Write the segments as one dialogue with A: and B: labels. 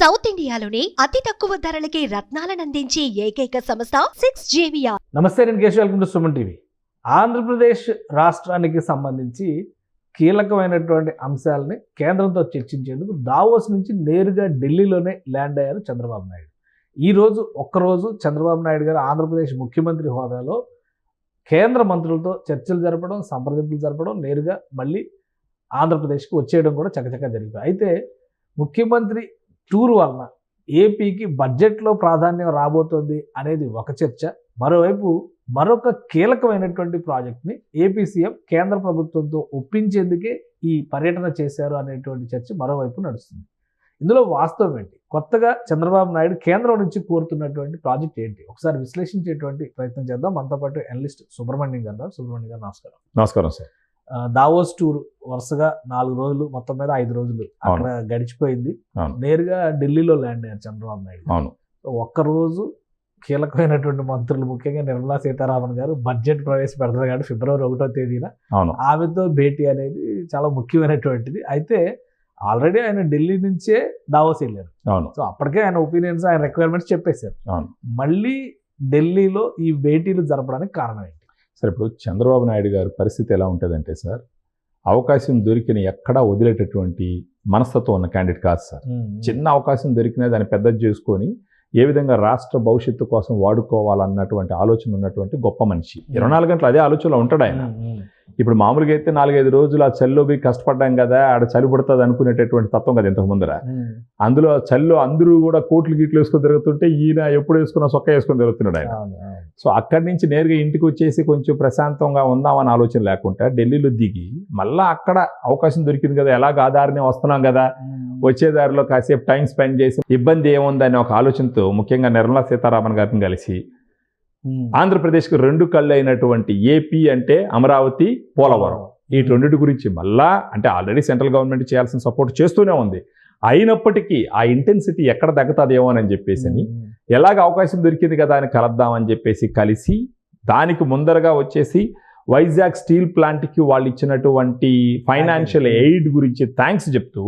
A: South ఇండియాలోని అతి తక్కువ ధరలకి రత్నాలనందించే ఏకైక సంస్థ 6JVR.
B: నమస్తే, నేను Keshav. Welcome to Suman TV. Andhra Pradesh రాష్ట్రానికి సంబంధించి కీలకమైనటువంటి అంశాలని కేంద్రంతో చర్చించేందుకు దావోస్ నుంచి నేరుగా ఢిల్లీలోనే ల్యాండ్ అయ్యారు చంద్రబాబు నాయుడు. ఈరోజు ఒక్కరోజు చంద్రబాబు నాయుడు గారు ఆంధ్రప్రదేశ్ ముఖ్యమంత్రి హోదాలో కేంద్ర మంత్రులతో చర్చలు జరపడం, సంప్రదింపులు జరపడం, నేరుగా మళ్ళీ ఆంధ్రప్రదేశ్కి వచ్చేయడం కూడా చకచకా జరిగింది. అయితే ముఖ్యమంత్రి టూర్ వలన ఏపీకి బడ్జెట్లో ప్రాధాన్యం రాబోతోంది అనేది ఒక చర్చ. మరోవైపు మరొక కీలకమైనటువంటి ప్రాజెక్ట్ని ఏపీ సీఎం కేంద్ర ప్రభుత్వంతో ఒప్పించేందుకే ఈ పర్యటన చేశారు అనేటువంటి చర్చ మరోవైపు నడుస్తుంది. ఇందులో వాస్తవం ఏంటి? కొత్తగా చంద్రబాబు నాయుడు కేంద్రం నుంచి కోరుతున్నటువంటి ప్రాజెక్ట్ ఏంటి? ఒకసారి విశ్లేషించేటువంటి ప్రయత్నం చేద్దాం. మనతో పాటు అనలిస్ట్ సుబ్రహ్మణ్యం గారు. సుబ్రహ్మణ్యం గారు, నమస్కారం.
C: నమస్కారం సార్.
B: దావోస్ టూర్ వరుసగా 4 రోజులు, మొత్తం మీద 5 రోజులు అక్కడ గడిచిపోయింది. నేరుగా ఢిల్లీలో ల్యాండ్ అయ్యారు చంద్రబాబు నాయుడు.
C: అవును.
B: ఒక్కరోజు కీలకమైనటువంటి మంత్రులు, ముఖ్యంగా నిర్మలా సీతారామన్ గారు బడ్జెట్ ప్రవేశపెడతారు కాబట్టి ఫిబ్రవరి 1వ తేదీన ఆమెతో భేటీ అనేది చాలా ముఖ్యమైనటువంటిది. అయితే ఆల్రెడీ ఆయన ఢిల్లీ నుంచే దావోస్ వెళ్ళారు. సో అప్పటికే ఆయన ఒపీనియన్స్, ఆయన రిక్వైర్మెంట్స్ చెప్పేశారు. మళ్ళీ ఢిల్లీలో ఈ భేటీలు జరపడానికి కారణం ఏంటి?
C: సార్, ఇప్పుడు చంద్రబాబు నాయుడు గారి పరిస్థితి ఎలా ఉంటుందంటే సార్, అవకాశం దొరికిన ఎక్కడా వదిలేటటువంటి మనస్తత్వం ఉన్న క్యాండిడేట్ కాదు సార్. చిన్న అవకాశం దొరికినా దాన్ని పెద్దది చేసుకొని ఏ విధంగా రాష్ట్ర భవిష్యత్తు కోసం వాడుకోవాలన్నటువంటి ఆలోచన ఉన్నటువంటి గొప్ప మనిషి. 24 గంటలు అదే ఆలోచనలో ఉంటాడు ఆయన. ఇప్పుడు మామూలుగా అయితే 4-5 రోజులు ఆ చలిలో పోయి కష్టపడ్డాం కదా, ఆడ చలి పడుతుంది అనుకునేటటువంటి తత్వం కదా ఇంతకు ముందర. అందులో చలిలో అందరూ కూడా కోట్లు గీట్లు వేసుకొని తిరుగుతుంటే ఈయన ఎప్పుడు వేసుకున్న సొక్క వేసుకొని తిరుగుతున్నాడు ఆయన. సో అక్కడి నుంచి నేరుగా ఇంటికి వచ్చేసి కొంచెం ప్రశాంతంగా ఉందామని ఆలోచన లేకుండా ఢిల్లీలో దిగి మళ్ళీ అక్కడ అవకాశం దొరికింది కదా, ఎలాగ ఆధారనే వస్తున్నాం కదా, వచ్చే దారిలో కాసేపు టైం స్పెండ్ చేసి ఇబ్బంది ఏముందని ఒక ఆలోచనతో ముఖ్యంగా నిర్మలా సీతారామన్ గారిని కలిసి ఆంధ్రప్రదేశ్కి 2 కళ్ళు అయినటువంటి ఏపీ అంటే అమరావతి, పోలవరం, ఈ 2 గురించి మళ్ళా అంటే ఆల్రెడీ సెంట్రల్ గవర్నమెంట్ చేయాల్సిన సపోర్ట్ చేస్తూనే ఉంది. అయినప్పటికీ ఆ ఇంటెన్సిటీ ఎక్కడ తగ్గుతుందేమో అని చెప్పేసి ఎలాగ అవకాశం దొరికింది కదా అని కలుద్దామని చెప్పేసి కలిసి దానికి ముందరగా వచ్చేసి వైజాగ్ స్టీల్ ప్లాంట్కి వాళ్ళు ఇచ్చినటువంటి ఫైనాన్షియల్ ఎయిడ్ గురించి థ్యాంక్స్ చెప్తూ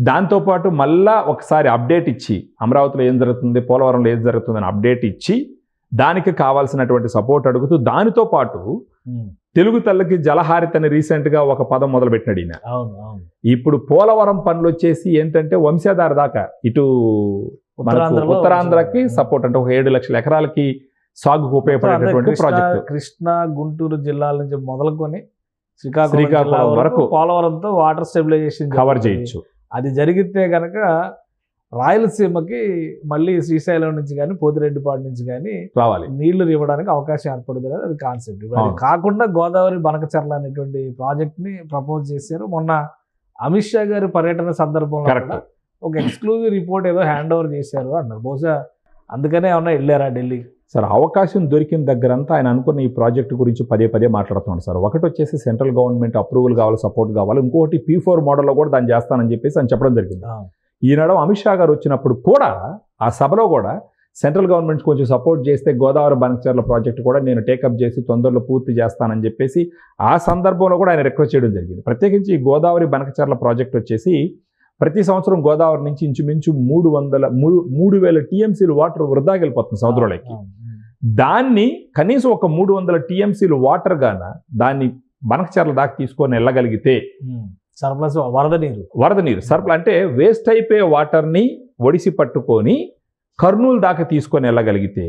C: దాంతోపాటు మళ్ళా ఒకసారి అప్డేట్ ఇచ్చి అమరావతిలో ఏం జరుగుతుంది, పోలవరంలో ఏం జరుగుతుంది అని అప్డేట్ ఇచ్చి దానికి కావాల్సినటువంటి సపోర్ట్ అడుగుతూ దానితో పాటు తెలుగు తల్లికి జలహారితని రీసెంట్గా ఒక పదం మొదలుపెట్టినాడు ఈయన. ఇప్పుడు పోలవరం పనులు వచ్చేసి ఏంటంటే వంశాధార దాకా ఇటు ఉత్తరాంధ్రకి సపోర్ట్, అంటే ఒక 7 లక్షల ఎకరాలకి సాగుకు ఉపయోగపడేటువంటి ప్రాజెక్ట్.
B: కృష్ణా, గుంటూరు జిల్లాల నుంచి మొదలుకొని శ్రీకాకుళం వరకు పోలవరంతో వాటర్ స్టెబిలైజేషన్
C: కవర్ చేయొచ్చు.
B: అది జరిగితే కనుక రాయలసీమకి మళ్ళీ శ్రీశైలం నుంచి కానీ పోతిరెడ్డిపాడు నుంచి కానీ
C: రావాలి,
B: నీళ్లు ఇవ్వడానికి అవకాశం ఏర్పడుతుంది. అది కాన్సెప్ట్. అది కాకుండా గోదావరి బనకచర్ల అనేటువంటి ప్రాజెక్ట్ ని ప్రపోజ్ చేశారు. మొన్న అమిత్ షా గారి పర్యటన సందర్భంలో ఒక ఎక్స్క్లూజివ్ రిపోర్ట్ ఏదో హ్యాండ్ ఓవర్ చేశారు అన్నారు. బహుశా అందుకనే ఏమన్నా వెళ్ళారా ఢిల్లీ?
C: సార్, అవకాశం దొరికిన దగ్గరంతా ఆయన అనుకున్న ఈ ప్రాజెక్టు గురించి పదే మాట్లాడుతున్నాడు సార్. ఒకటి వచ్చేసి సెంట్రల్ గవర్నమెంట్ అప్రూవల్ కావాలి, సపోర్ట్ కావాలి. ఇంకోటి P4 మోడల్లో కూడా దాన్ని చేస్తానని చెప్పేసి అని చెప్పడం జరిగింది. ఈనాడు అమిత్ షా గారు వచ్చినప్పుడు కూడా ఆ సభలో కూడా సెంట్రల్ గవర్నమెంట్ కొంచెం సపోర్ట్ చేస్తే గోదావరి బనకచర్ల ప్రాజెక్టు కూడా నేను టేకప్ చేసి తొందరలో పూర్తి చేస్తానని చెప్పేసి ఆ సందర్భంలో కూడా ఆయన రిక్వెస్ట్ చేయడం జరిగింది. ప్రత్యేకించి ఈ గోదావరి బనకచర్ల ప్రాజెక్ట్ వచ్చేసి ప్రతి సంవత్సరం గోదావరి నుంచి ఇంచుమించు 3,000 TMCలు వాటర్ వృధాకి వెళ్ళిపోతుంది సముద్రంలోకి. దాన్ని కనీసం ఒక 300 TMCలు వాటర్ గాన దాన్ని బనకచర్ల దాకా తీసుకొని వెళ్ళగలిగితే
B: సర్ప్లస్ వరద నీరు
C: సర్ప్లస్ అంటే వేస్ట్ అయిపోయే వాటర్ని ఒడిసి పట్టుకొని కర్నూలు దాకా తీసుకొని వెళ్ళగలిగితే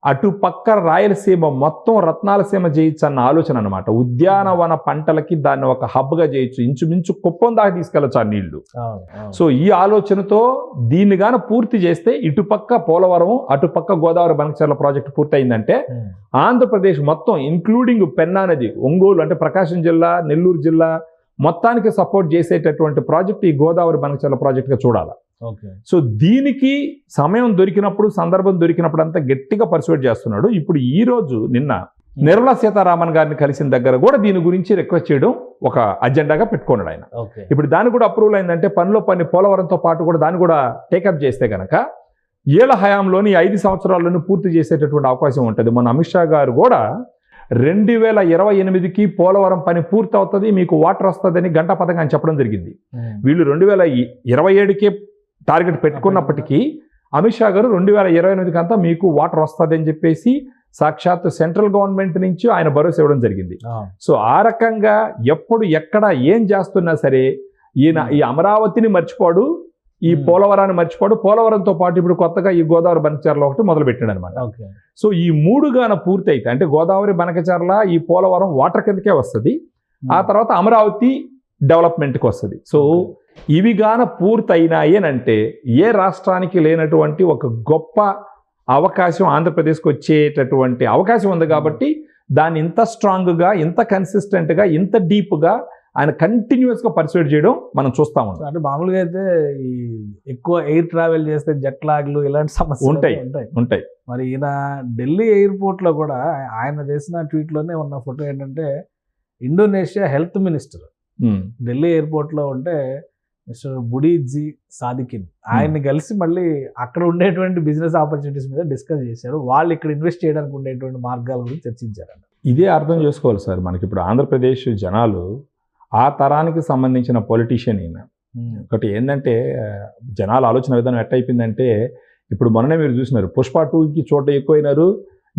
C: అటు పక్క రాయలసీమ మొత్తం రత్నాలసీమ చేయొచ్చు అన్న ఆలోచన అనమాట. ఉద్యానవన పంటలకి దాన్ని ఒక హబ్గా చేయొచ్చు, ఇంచుమించు కుప్పం దాకా తీసుకెళ్ళచ్చు ఆ నీళ్లు. సో ఈ ఆలోచనతో దీన్ని గాన పూర్తి చేస్తే ఇటుపక్క పోలవరం, అటుపక్క గోదావరి బనకచర్ల ప్రాజెక్టు పూర్తయిందంటే ఆంధ్రప్రదేశ్ మొత్తం ఇంక్లూడింగ్ పెన్నా నది, ఒంగోలు అంటే ప్రకాశం జిల్లా, నెల్లూరు జిల్లా మొత్తానికి సపోర్ట్ చేసేటటువంటి ప్రాజెక్ట్ ఈ గోదావరి బనకచర్ల ప్రాజెక్టుగా చూడాలి. సో దీనికి సమయం దొరికినప్పుడు, సందర్భం దొరికినప్పుడు అంతా గట్టిగా పర్సువేట్ చేస్తున్నాడు. ఇప్పుడు ఈ రోజు నిన్న నిర్మలా సీతారామన్ గారిని కలిసిన దగ్గర కూడా దీని గురించి రిక్వెస్ట్ చేయడం ఒక అజెండాగా పెట్టుకున్నాడు ఆయన. ఇప్పుడు దాన్ని కూడా అప్రూవల్ అయిందంటే పనిలో పోలవరంతో పాటు కూడా దాన్ని కూడా టేకప్ చేస్తే కనుక ఏళ్ల హయాంలోని 5 సంవత్సరాల్లోనూ పూర్తి చేసేటటువంటి అవకాశం ఉంటుంది. మన అమిత్ షా గారు కూడా 2028కి పోలవరం పని పూర్తి అవుతుంది, మీకు వాటర్ వస్తుందని గంటా పథకం అని చెప్పడం జరిగింది. వీళ్ళు 2027కే టార్గెట్ పెట్టుకున్నప్పటికీ అమిత్ షా గారు 2028 అంతా మీకు వాటర్ వస్తుంది అని చెప్పేసి సాక్షాత్ సెంట్రల్ గవర్నమెంట్ నుంచి ఆయన భరోసా ఇవ్వడం జరిగింది. సో ఆ రకంగా ఎప్పుడు ఎక్కడ ఏం చేస్తున్నా సరే ఈయన ఈ అమరావతిని మర్చిపోడు, ఈ పోలవరాన్ని మర్చిపోడు. పోలవరంతో పాటు ఇప్పుడు కొత్తగా ఈ గోదావరి బనకచర్ల ఒకటి మొదలు పెట్టాడు అనమాట. సో ఈ 3 గాన పూర్తి అయితే అంటే గోదావరి బనకచర్ల ఈ పోలవరం వాటర్ కిందకే వస్తుంది. ఆ తర్వాత అమరావతి డెవలప్మెంట్కి వస్తుంది. సో ఇవి గాన పూర్తయినాయి అని అంటే ఏ రాష్ట్రానికి లేనటువంటి ఒక గొప్ప అవకాశం ఆంధ్రప్రదేశ్కి వచ్చేటటువంటి అవకాశం ఉంది. కాబట్టి దాన్ని ఇంత స్ట్రాంగ్గా, ఇంత కన్సిస్టెంట్గా, ఇంత డీప్గా ఆయన కంటిన్యూస్గా పర్సూట్ చేయడం మనం చూస్తా ఉంటాం.
B: అంటే మామూలుగా అయితే ఈ ఎక్కువ ఎయిర్ ట్రావెల్ చేస్తే జెట్ లాగ్లు ఇలాంటి సమస్యలు
C: ఉంటాయి.
B: మరి ఈయన ఢిల్లీ ఎయిర్పోర్ట్లో కూడా ఆయన చేసిన ట్వీట్లోనే ఉన్న ఫోటో ఏంటంటే ఇండోనేషియా హెల్త్ మినిస్టర్ ఢిల్లీ ఎయిర్పోర్ట్లో ఉంటే మిస్టర్ బుడీజీ సాదికిన్ ఆయన్ని కలిసి మళ్ళీ అక్కడ ఉండేటువంటి బిజినెస్ ఆపర్చునిటీస్ మీద డిస్కస్ చేశారు. వాళ్ళు ఇక్కడ ఇన్వెస్ట్ చేయడానికి ఉండేటువంటి మార్గాల గురించి చర్చించారంట.
C: ఇదే అర్థం చేసుకోవాలి సార్. మనకి ఇప్పుడు ఆంధ్రప్రదేశ్ జనాలు ఆ తరానికి సంబంధించిన పొలిటీషియన్ ఈయన. ఒకటి ఏంటంటే జనాల ఆలోచన విధానం ఎట్టయిపోయిందంటే ఇప్పుడు మొన్ననే మీరు చూసినారు పుష్ప 2కి చూడటం ఎక్కువైనారు,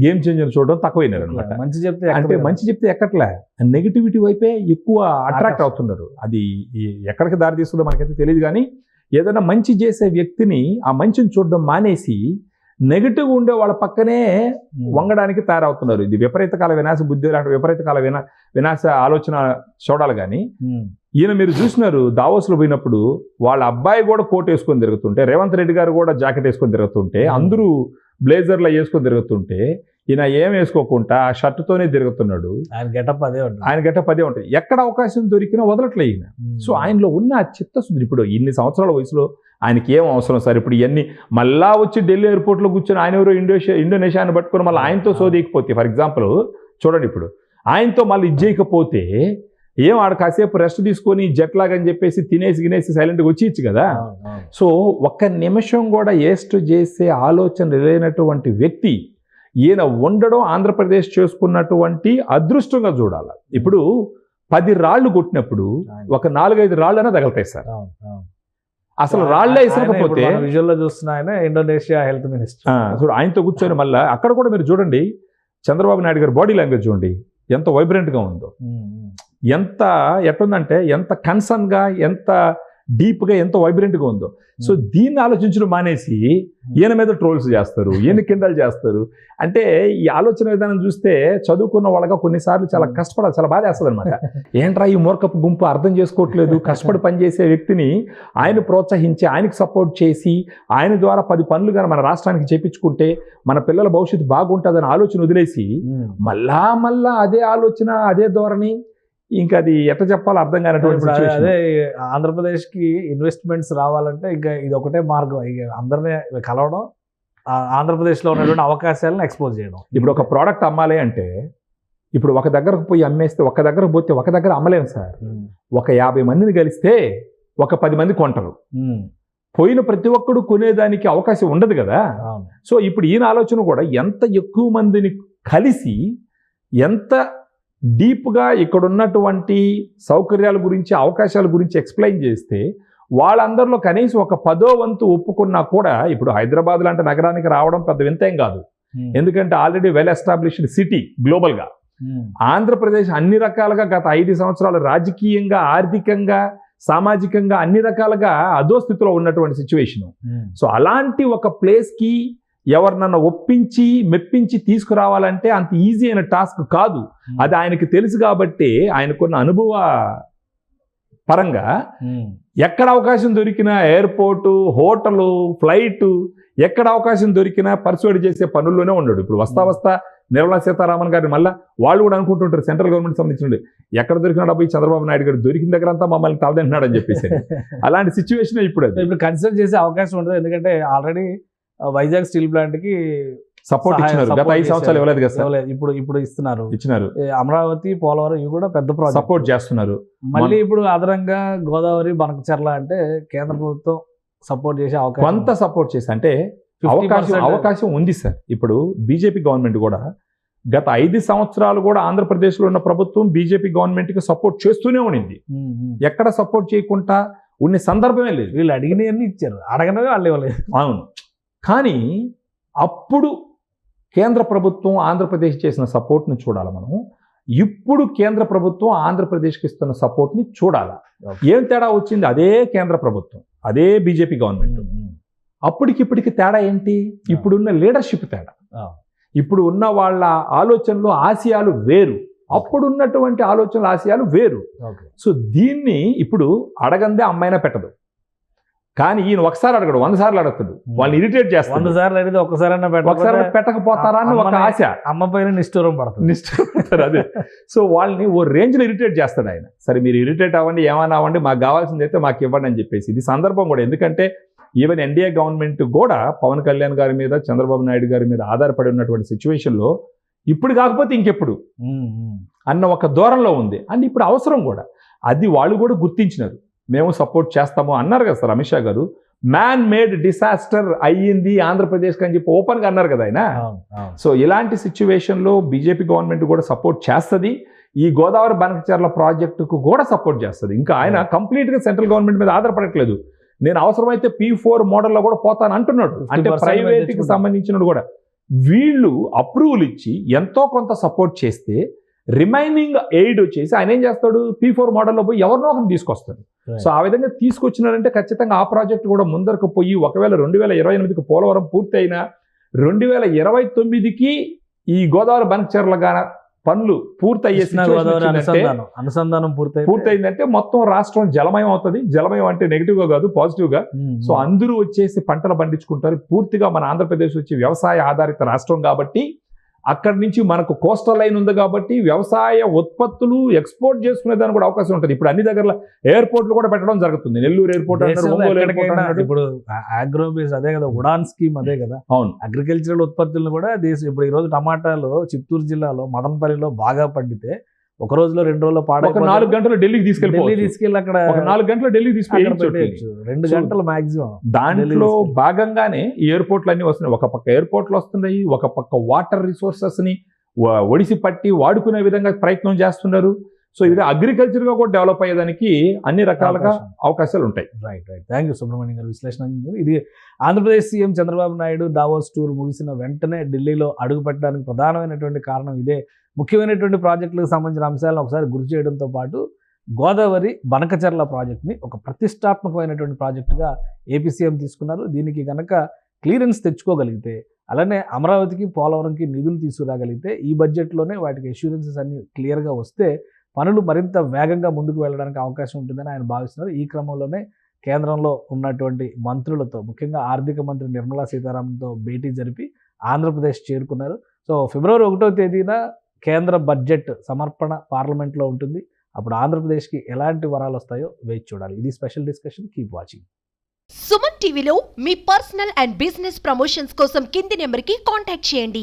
C: గేమ్ చేంజర్ చూడడం తక్కువైనారు అనమాట. మంచి చెప్తే ఎక్కట్లే నెగిటివిటీ వైపే ఎక్కువ అట్రాక్ట్ అవుతున్నారు. అది ఎక్కడికి దారి తీస్తుందో మనకైతే తెలియదు. కానీ ఏదైనా మంచి చేసే వ్యక్తిని ఆ మంచిని చూడడం మానేసి నెగిటివ్ ఉండే వాళ్ళ పక్కనే వంగడానికి తయారవుతున్నారు. ఇది విపరీతకాల వినాశ బుద్ధి లాంటి విపరీతకాల వినాశ ఆలోచన చూడాలి. కానీ ఈయన మీరు చూసినారు దావోస్లో పోయినప్పుడు వాళ్ళ అబ్బాయి కూడా కోట్ వేసుకొని తిరుగుతుంటే, రేవంత్ రెడ్డి గారు కూడా జాకెట్ వేసుకొని తిరుగుతుంటే, అందరూ బ్లేజర్లో వేసుకొని తిరుగుతుంటే ఈయన ఏం వేసుకోకుండా ఆ షర్టుతోనే తిరుగుతున్నాడు.
B: ఆయన గెటప్ అదే
C: ఉంటుంది. ఎక్కడ అవకాశం దొరికినా వదలట్లే ఈయన. సో ఆయనలో ఉన్న ఆ చిత్తశుద్ధి ఇప్పుడు ఇన్ని సంవత్సరాల వయసులో ఆయనకి ఏం అవసరం సార్? ఇప్పుడు ఇవన్నీ మళ్ళా వచ్చి ఢిల్లీ ఎయిర్పోర్ట్లో కూర్చొని ఆయన ఎవరో ఇండోనేషియాని పట్టుకొని మళ్ళీ ఆయనతో సోదేయకపోతే, ఫర్ ఎగ్జాంపుల్ చూడండి, ఇప్పుడు ఆయనతో మళ్ళీ ఇది చేయకపోతే ఏం ఆడ కాసేపు రెస్ట్ తీసుకొని జెట్ లాగ్ అని చెప్పేసి తినేసి సైలెంట్గా వచ్చి కదా. సో ఒక్క నిమిషం కూడా వేస్ట్ చేసే ఆలోచన లేనటువంటి వ్యక్తి ఈయన ఉండడం ఆంధ్రప్రదేశ్ చేసుకున్నటువంటి అదృష్టంగా చూడాలి. ఇప్పుడు 10 రాళ్ళు కొట్టినప్పుడు ఒక 4-5 రాళ్ళైనా తగలుతాయి సార్. అసలు రాళ్లే ఇసరకపోతే
B: విజువల్లో చూస్తున్న ఆయన ఇండోనేషియా హెల్త్ మినిస్టర్
C: చూడు ఆయనతో కూర్చొని మళ్ళీ అక్కడ కూడా మీరు చూడండి చంద్రబాబు నాయుడు గారి బాడీ లాంగ్వేజ్ చూడండి ఎంత వైబ్రెంట్గా ఉందో, ఎంత ఎట్టుందంటే ఎంత కన్సర్న్గా, ఎంత డీప్గా, ఎంత వైబ్రెంట్గా ఉందో. సో దీన్ని ఆలోచించడం మానేసి ఈయన మీద ట్రోల్స్ చేస్తారు, ఈయన కిండల్ చేస్తారు. అంటే ఈ ఆలోచన విధానం చూస్తే చదువుకున్న వాళ్ళగా కొన్నిసార్లు చాలా కష్టపడాలి, చాలా బాధ వేస్తుంది అనమాట. ఏంట్రా ఈ మూర్ఖపు గుంపు అర్థం చేసుకోవట్లేదు, కష్టపడి పనిచేసే వ్యక్తిని ఆయన ప్రోత్సహించి ఆయనకు సపోర్ట్ చేసి ఆయన ద్వారా 10 పనులు కానీ మన రాష్ట్రానికి చేపించుకుంటే మన పిల్లల భవిష్యత్తు బాగుంటుందని ఆలోచన వదిలేసి మళ్ళా అదే ఆలోచన, అదే ధోరణి, ఇంకా అది ఎట్లా చెప్పాలో అర్థం కానటువంటి.
B: అదే ఆంధ్రప్రదేశ్కి ఇన్వెస్ట్మెంట్స్ రావాలంటే ఇంకా ఇది ఒకటే మార్గం, ఇక అందరినీ కలవడం, ఆంధ్రప్రదేశ్లో ఉన్నటువంటి అవకాశాలను ఎక్స్పోజ్ చేయడం.
C: ఇప్పుడు ఒక ప్రోడక్ట్ అమ్మాలి అంటే ఇప్పుడు ఒక దగ్గరకు పోయి అమ్మేస్తే ఒక దగ్గరకు పోతే ఒక దగ్గర అమ్మలేము సార్. ఒక 50 మందిని కలిస్తే ఒక 10 మంది కొంటారు. పోయిన ప్రతి ఒక్కడు కొనేదానికి అవకాశం ఉండదు కదా. సో ఇప్పుడు ఈయన ఆలోచన కూడా ఎంత ఎక్కువ మందిని కలిసి ఎంత డీప్గా ఇక్కడ ఉన్నటువంటి సౌకర్యాల గురించి, అవకాశాల గురించి ఎక్స్ప్లెయిన్ చేస్తే వాళ్ళందరిలో కనీసం ఒక 10వ వంతు ఒప్పుకున్నా కూడా, ఇప్పుడు హైదరాబాద్ లాంటి నగరానికి రావడం పెద్ద వింతేం కాదు. ఎందుకంటే ఆల్రెడీ వెల్ ఎస్టాబ్లిష్డ్ సిటీ గ్లోబల్గా. ఆంధ్రప్రదేశ్ అన్ని రకాలుగా గత 5 సంవత్సరాలు రాజకీయంగా, ఆర్థికంగా, సామాజికంగా అన్ని రకాలుగా అదో స్థితిలో ఉన్నటువంటి సిచ్యువేషను. సో అలాంటి ఒక ప్లేస్కి ఎవరినన్నా ఒప్పించి మెప్పించి తీసుకురావాలంటే అంత ఈజీ అయిన టాస్క్ కాదు. అది ఆయనకి తెలుసు కాబట్టి ఆయనకున్న అనుభవ పరంగా ఎక్కడ అవకాశం దొరికినా ఎయిర్పోర్టు, హోటలు, ఫ్లైటు, ఎక్కడ అవకాశం దొరికినా పర్సువేడ్ చేసే పనుల్లోనే ఉన్నాడు. ఇప్పుడు వస్తా నిర్మలా సీతారామన్ గారిని మళ్ళీ వాళ్ళు కూడా అనుకుంటుంటారు సెంట్రల్ గవర్నమెంట్ సంబంధించిన ఎక్కడ దొరికినా డబ్బు చంద్రబాబు నాయుడు గారు దొరికిన దగ్గర అంతా మమ్మల్ని తలదంటున్నాడు అని చెప్పేసి అలాంటి సిచ్యువేషన్ ఇప్పుడు
B: కన్సిడర్ చేసే అవకాశం ఉంటుంది. ఎందుకంటే ఆల్రెడీ వైజాగ్ స్టీల్ ప్లాంట్ కి
C: సపోర్ట్ ఇచ్చినారు, గత 5 సంవత్సరాలు ఇవ్వలేదు కదా సార్.
B: ఇప్పుడు ఇచ్చినారు. అమరావతి, పోలవరం ఇవి కూడా పెద్ద ప్రాజెక్ట్
C: సపోర్ట్ చేస్తున్నారు.
B: మళ్ళీ ఇప్పుడు అదనంగా గోదావరి, బనకచర్ల అంటే కేంద్ర ప్రభుత్వం సపోర్ట్ చేసే అవకాశం,
C: కొంత సపోర్ట్ చేసి అంటే అవకాశం ఉంది సార్. ఇప్పుడు బీజేపీ గవర్నమెంట్ కూడా గత 5 సంవత్సరాలు కూడా ఆంధ్రప్రదేశ్లో ఉన్న ప్రభుత్వం బీజేపీ గవర్నమెంట్కి సపోర్ట్ చేస్తూనే ఉండింది. ఎక్కడ సపోర్ట్ చేయకుండా ఉన్న సందర్భమే లేదు.
B: వీళ్ళు అడిగినవన్నీ ఇచ్చారు, అడగనవే వాళ్ళు ఇవ్వలేదు.
C: అవును. కానీ అప్పుడు కేంద్ర ప్రభుత్వం ఆంధ్రప్రదేశ్ చేసిన సపోర్ట్ని చూడాలి మనము. ఇప్పుడు కేంద్ర ప్రభుత్వం ఆంధ్రప్రదేశ్కి ఇస్తున్న సపోర్ట్ని చూడాలా. ఏం తేడా వచ్చింది? అదే కేంద్ర ప్రభుత్వం, అదే బీజేపీ గవర్నమెంట్. అప్పటికిప్పటికి తేడా ఏంటి? ఇప్పుడున్న లీడర్షిప్ తేడా. ఇప్పుడు ఉన్న వాళ్ళ ఆలోచనలు ఆశయాలు వేరు, అప్పుడున్నటువంటి ఆలోచనలు ఆశయాలు వేరు. సో దీన్ని ఇప్పుడు అడగందే అమ్మాయినా పెట్టదు. కానీ ఈయన ఒకసారి అడగడు, 100 సార్లు అడుగుతాడు. వాళ్ళని ఇరిటేట్ చేస్తాడు.
B: 100 సార్లు అడిగితే ఒకసారి
C: పెట్టకపోతారా అని ఒక ఆశ.
B: అమ్మ పైన నిష్ఠూరం
C: పడతారు. అదే. సో వాళ్ళని ఓ రేంజ్లో ఇరిటేట్ చేస్తాడు ఆయన. సరే మీరు ఇరిటేట్ అవ్వండి, ఏమైనా అవ్వండి, మాకు కావాల్సింది అయితే మాకు ఇవ్వండి అని చెప్పేసి. ఇది సందర్భం కూడా. ఎందుకంటే ఈవెన్ ఎన్డీఏ గవర్నమెంట్ కూడా పవన్ కళ్యాణ్ గారి మీద, చంద్రబాబు నాయుడు గారి మీద ఆధారపడి ఉన్నటువంటి సిచ్యువేషన్లో ఇప్పుడు కాకపోతే ఇంకెప్పుడు అన్న ఒక దూరంలో ఉంది. అండ్ ఇప్పుడు అవసరం కూడా. అది వాళ్ళు కూడా గుర్తించినారు. మేము సపోర్ట్ చేస్తాము అన్నారు కదా సార్ అమిత్ షా గారు. మ్యాన్ మేడ్ డిసాస్టర్ అయ్యింది ఆంధ్రప్రదేశ్కి అని చెప్పి ఓపెన్గా అన్నారు కదా ఆయన. సో ఇలాంటి సిచ్యువేషన్లో బీజేపీ గవర్నమెంట్ కూడా సపోర్ట్ చేస్తుంది. ఈ గోదావరి బనకచెర్ల ప్రాజెక్టుకు కూడా సపోర్ట్ చేస్తుంది. ఇంకా ఆయన కంప్లీట్గా సెంట్రల్ గవర్నమెంట్ మీద ఆధారపడట్లేదు. నేను అవసరమైతే P4 మోడల్లో కూడా పోతాను అంటున్నాడు. అంటే ప్రైవేట్కి సంబంధించినడు కూడా. వీళ్ళు అప్రూవల్ ఇచ్చి ఎంతో కొంత సపోర్ట్ చేస్తే రిమైనింగ్ ఎయిడ్ వచ్చేసి ఆయన ఏం చేస్తాడు? P4 మోడల్లో పోయి ఎవరినో ఒకరిని తీసుకొస్తాడు. సో ఆ విధంగా తీసుకొచ్చినారంటే ఖచ్చితంగా ఆ ప్రాజెక్ట్ కూడా ముందరకు పోయి, ఒకవేళ 2028కి పోలవరం పూర్తి అయినా 2029కి ఈ గోదావరి బనకచెర్ల పనులు పూర్తయ్యే
B: అనుసంధానం
C: పూర్తయిందంటే మొత్తం రాష్ట్రం జలమయం అవుతుంది. జలమయం అంటే నెగిటివ్గా కాదు, పాజిటివ్గా. సో అందరూ వచ్చేసి పంటలు పండించుకుంటారు. పూర్తిగా మన ఆంధ్రప్రదేశ్ వచ్చి వ్యవసాయ ఆధారిత రాష్ట్రం కాబట్టి, అక్కడి నుంచి మనకు కోస్టల్ లైన్ ఉంది కాబట్టి వ్యవసాయ ఉత్పత్తులు ఎక్స్పోర్ట్ చేసుకునే దానికి కూడా అవకాశం ఉంటుంది. ఇప్పుడు అన్ని దగ్గర ఎయిర్పోర్ట్లు కూడా పెట్టడం జరుగుతుంది. నెల్లూరు ఎయిర్పోర్ట్,
B: ఇప్పుడు ఆగ్రో బేస్ అదే కదా, ఉడాన్ స్కీమ్ అదే కదా.
C: అవును.
B: అగ్రికల్చరల్ ఉత్పత్తులను కూడా ఇప్పుడు ఈ రోజు టమాటాలు చిత్తూరు జిల్లాలో మదనపల్లిలో బాగా పండితే ఒక రోజులో 2 రోజుల్లో పాడై
C: 4 గంటలు ఢిల్లీకి తీసుకెళ్ళి
B: అక్కడ
C: 4 గంటలు ఢిల్లీకి తీసుకెళ్ళి
B: 2 గంటలు మాక్సిమం.
C: దాంట్లో భాగంగానే ఈ ఎయిర్పోర్ట్లు అన్ని వస్తున్నాయి. ఒక పక్క ఎయిర్పోర్ట్లు వస్తున్నాయి, ఒక పక్క వాటర్ రిసోర్సెస్ ని ఒడిసి పట్టి వాడుకునే విధంగా ప్రయత్నం చేస్తున్నారు. సో ఇది అగ్రికల్చర్ గా కూడా డెవలప్ అయ్యేదానికి అన్ని రకాలుగా అవకాశాలు ఉంటాయి.
B: రైట్. థ్యాంక్ యూ సుబ్రహ్మణ్యం గారు విశ్లేషణ. ఇది Andhra Pradesh CM Chandrababu Naidu Davos tour ముగిసిన వెంటనే ఢిల్లీలో అడుగు పెట్టడానికి ప్రధానమైనటువంటి కారణం ఇదే. ముఖ్యమైనటువంటి ప్రాజెక్టులకు సంబంధించిన అంశాలను ఒకసారి గుర్తు చేయడంతో పాటు గోదావరి బనకచెర్ల ప్రాజెక్ట్ని ఒక ప్రతిష్టాత్మకమైనటువంటి ప్రాజెక్టుగా ఏపీ సీఎం తీసుకున్నారు. దీనికి కనుక క్లియరెన్స్ తెచ్చుకోగలిగితే, అలానే అమరావతికి పోలవరంకి నిధులు తీసుకురాగలిగితే, ఈ బడ్జెట్లోనే వాటికి అష్యూరెన్సెస్ అన్ని క్లియర్గా వస్తే పనులు మరింత వేగంగా ముందుకు వెళ్ళడానికి అవకాశం ఉంటుందని ఆయన భావిస్తున్నారు. ఈ క్రమంలోనే కేంద్రంలో ఉన్నటువంటి మంత్రులతో, ముఖ్యంగా ఆర్థిక మంత్రి నిర్మలా సీతారామన్తో భేటీ జరిపి ఆంధ్రప్రదేశ్ చేరుకున్నారు. సో ఫిబ్రవరి 1వ తేదీన కేంద్ర బడ్జెట్ సమర్పణ పార్లమెంట్లో ఉంటుంది. అప్పుడు ఆంధ్రప్రదేశ్కి ఎలాంటి వరాలు వస్తాయో వేచి చూడాలి. ఇది special discussion. Keep watching.
A: Suman టీవీలో మీ పర్సనల్ అండ్ బిజినెస్ ప్రమోషన్స్ కోసం కింది నెంబర్కి కాంటాక్ట్ చేయండి.